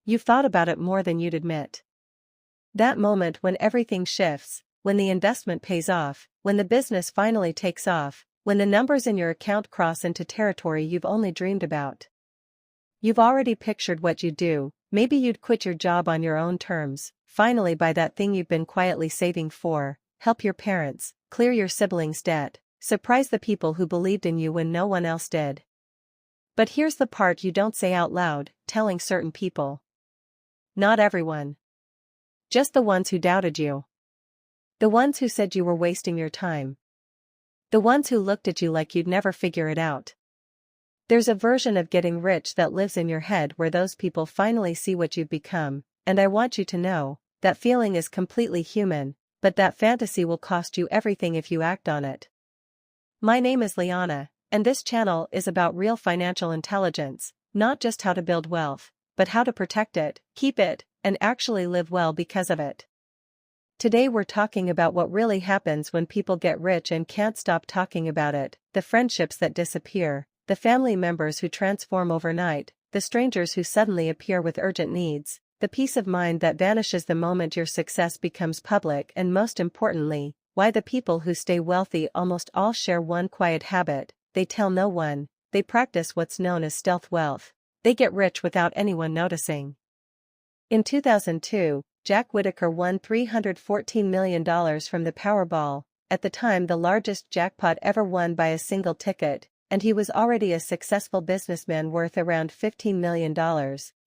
You've thought about it more than you'd admit. That moment when everything shifts, when the investment pays off, when the business finally takes off, when the numbers in your account cross into territory you've only dreamed about. You've already pictured what you'd do. Maybe you'd quit your job on your own terms, finally buy that thing you've been quietly saving for, help your parents, clear your siblings' debt, surprise the people who believed in you when no one else did. But here's the part you don't say out loud, telling certain people. Not everyone. Just the ones who doubted you. The ones who said you were wasting your time. The ones who looked at you like you'd never figure it out. There's a version of getting rich that lives in your head where those people finally see what you've become, and I want you to know, that feeling is completely human, but that fantasy will cost you everything if you act on it. My name is Liana, and this channel is about real financial intelligence, not just how to build wealth, but how to protect it, keep it, and actually live well because of it. Today we're talking about what really happens when people get rich and can't stop talking about it, the friendships that disappear, the family members who transform overnight, the strangers who suddenly appear with urgent needs, the peace of mind that vanishes the moment your success becomes public, and most importantly, why the people who stay wealthy almost all share one quiet habit: they tell no one. They practice what's known as stealth wealth. They get rich without anyone noticing. In 2002, Jack Whittaker won $314 million from the Powerball, at the time the largest jackpot ever won by a single ticket, and he was already a successful businessman worth around $15 million,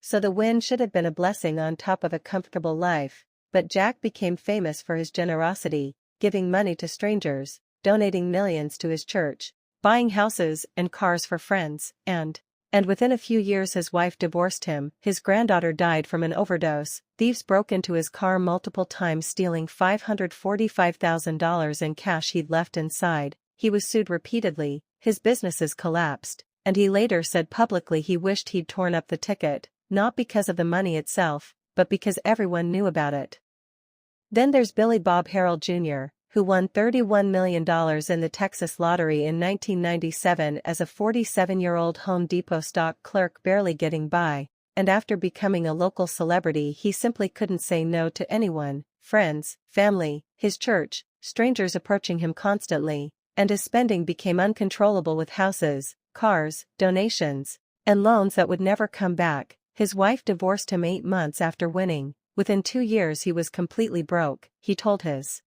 so the win should have been a blessing on top of a comfortable life. But Jack became famous for his generosity, giving money to strangers, donating millions to his church, buying houses and cars for friends, and within a few years his wife divorced him, his granddaughter died from an overdose, thieves broke into his car multiple times stealing $545,000 in cash he'd left inside, he was sued repeatedly, his businesses collapsed, and he later said publicly he wished he'd torn up the ticket, not because of the money itself, but because everyone knew about it. Then there's Billy Bob Harrell Jr., who won $31 million in the Texas lottery in 1997 as a 47-year-old Home Depot stock clerk barely getting by, and after becoming a local celebrity he simply couldn't say no to anyone, friends, family, his church, strangers approaching him constantly, and his spending became uncontrollable with houses, cars, donations, and loans that would never come back. His wife divorced him 8 months after winning. Within 2 years he was completely broke. He told his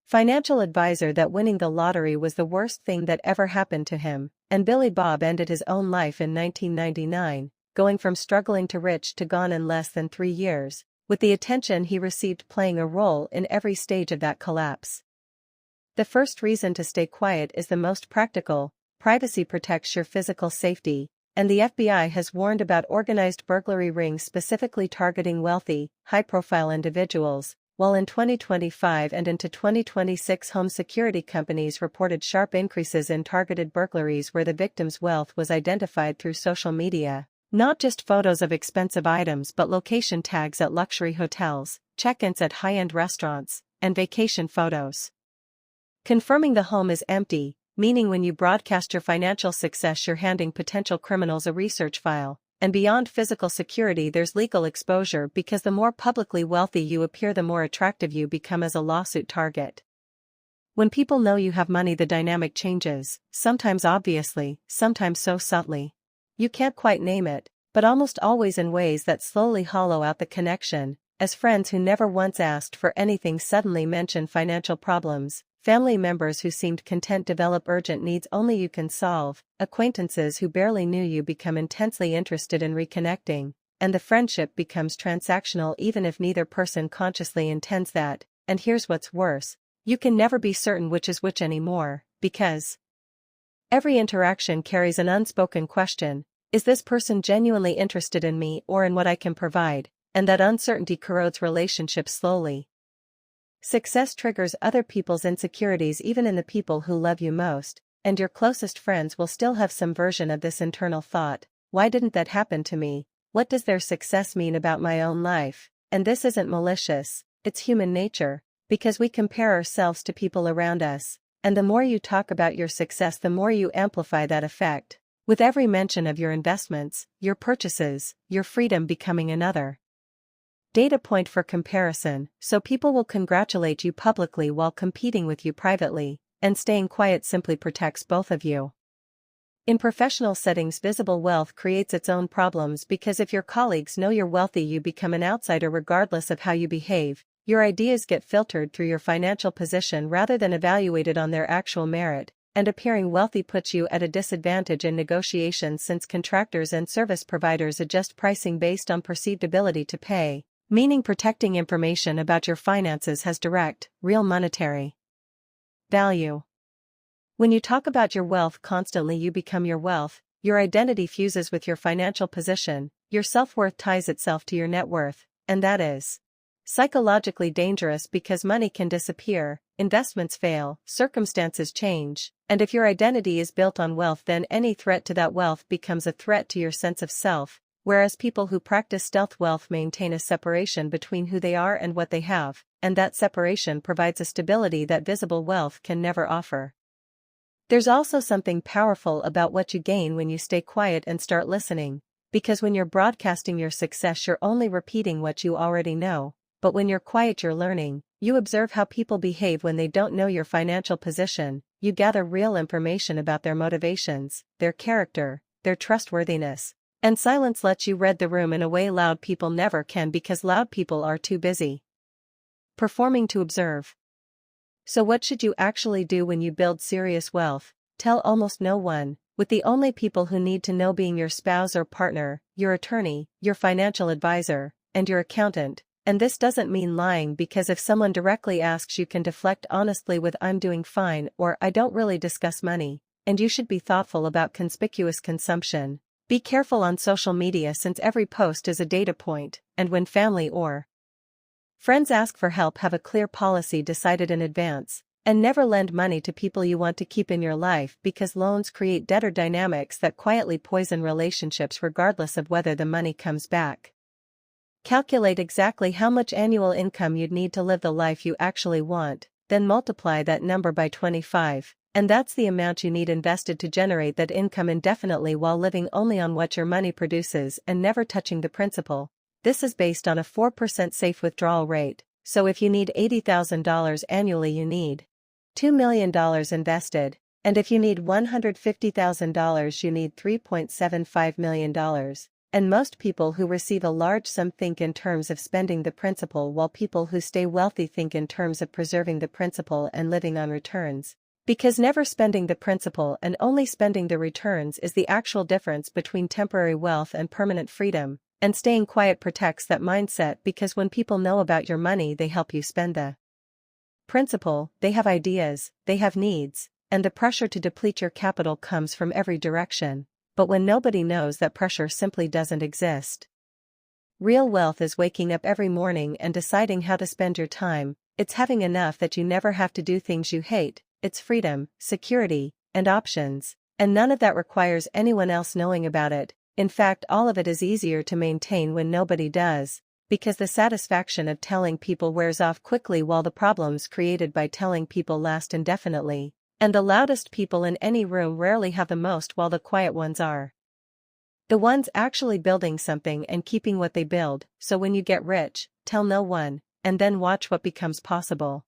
financial advisor that winning the lottery was the worst thing that ever happened to him, and Billy Bob ended his own life in 1999, going from struggling to rich to gone in less than 3 years, with the attention he received playing a role in every stage of that collapse. The first reason to stay quiet is the most practical: privacy protects your physical safety, and the FBI has warned about organized burglary rings specifically targeting wealthy, high-profile individuals, while in 2025 and into 2026 home security companies reported sharp increases in targeted burglaries where the victim's wealth was identified through social media, not just photos of expensive items but location tags at luxury hotels, check-ins at high-end restaurants, and vacation photos. Confirming the home is empty, meaning when you broadcast your financial success you're handing potential criminals a research file, and beyond physical security there's legal exposure because the more publicly wealthy you appear the more attractive you become as a lawsuit target. When people know you have money the dynamic changes, sometimes obviously, sometimes so subtly. You can't quite name it, but almost always in ways that slowly hollow out the connection, as friends who never once asked for anything suddenly mention financial problems. Family members who seemed content develop urgent needs only you can solve, acquaintances who barely knew you become intensely interested in reconnecting, and the friendship becomes transactional even if neither person consciously intends that. And here's what's worse: you can never be certain which is which anymore, because every interaction carries an unspoken question: is this person genuinely interested in me or in what I can provide? And that uncertainty corrodes relationships slowly. Success triggers other people's insecurities even in the people who love you most, and your closest friends will still have some version of this internal thought: why didn't that happen to me? What does their success mean about my own life? And this isn't malicious, it's human nature, because we compare ourselves to people around us, and the more you talk about your success the more you amplify that effect. with every mention of your investments, your purchases, your freedom becoming another data point for comparison, so people will congratulate you publicly while competing with you privately, and staying quiet simply protects both of you. In professional settings, visible wealth creates its own problems because if your colleagues know you're wealthy, you become an outsider regardless of how you behave. Your ideas get filtered through your financial position rather than evaluated on their actual merit, and appearing wealthy puts you at a disadvantage in negotiations since contractors and service providers adjust pricing based on perceived ability to pay, meaning protecting information about your finances has direct, real monetary value. When you talk about your wealth constantly, you become your wealth, your identity fuses with your financial position, your self-worth ties itself to your net worth, and that is psychologically dangerous because money can disappear, investments fail, circumstances change, and if your identity is built on wealth, then any threat to that wealth becomes a threat to your sense of self, whereas people who practice stealth wealth maintain a separation between who they are and what they have, and that separation provides a stability that visible wealth can never offer. There's also something powerful about what you gain when you stay quiet and start listening, because when you're broadcasting your success, you're only repeating what you already know, but when you're quiet, you're learning. You observe how people behave when they don't know your financial position, you gather real information about their motivations, their character, their trustworthiness, and silence lets you read the room in a way loud people never can because loud people are too busy performing to observe. So what should you actually do when you build serious wealth? Tell almost no one, with the only people who need to know being your spouse or partner, your attorney, your financial advisor, and your accountant. And this doesn't mean lying, because if someone directly asks, you can deflect honestly with "I'm doing fine" or "I don't really discuss money," and you should be thoughtful about conspicuous consumption. Be careful on social media since every post is a data point, and when family or friends ask for help, have a clear policy decided in advance, and never lend money to people you want to keep in your life because loans create debtor dynamics that quietly poison relationships regardless of whether the money comes back. Calculate exactly how much annual income you'd need to live the life you actually want, then multiply that number by 25, and that's the amount you need invested to generate that income indefinitely while living only on what your money produces and never touching the principal. This is based on a 4% safe withdrawal rate, so if you need $80,000 annually, you need $2 million invested, and if you need $150,000, you need $3.75 million. And most people who receive a large sum think in terms of spending the principal, while people who stay wealthy think in terms of preserving the principal and living on returns. Because never spending the principal and only spending the returns is the actual difference between temporary wealth and permanent freedom, and staying quiet protects that mindset because when people know about your money, they help you spend the principal, they have ideas, they have needs, and the pressure to deplete your capital comes from every direction. But when nobody knows, that pressure simply doesn't exist. Real wealth is waking up every morning and deciding how to spend your time. It's having enough that you never have to do things you hate. It's freedom, security, and options. And none of that requires anyone else knowing about it. In fact, all of it is easier to maintain when nobody does, because the satisfaction of telling people wears off quickly while the problems created by telling people last indefinitely. And the loudest people in any room rarely have the most, while the quiet ones are the ones actually building something and keeping what they build. So when you get rich, tell no one, and then watch what becomes possible.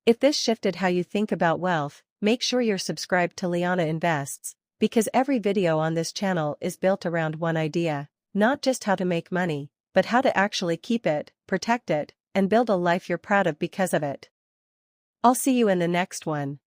If this shifted how you think about wealth, make sure you're subscribed to Liana Invests, because every video on this channel is built around one idea, not just how to make money, but how to actually keep it, protect it, and build a life you're proud of because of it. I'll see you in the next one.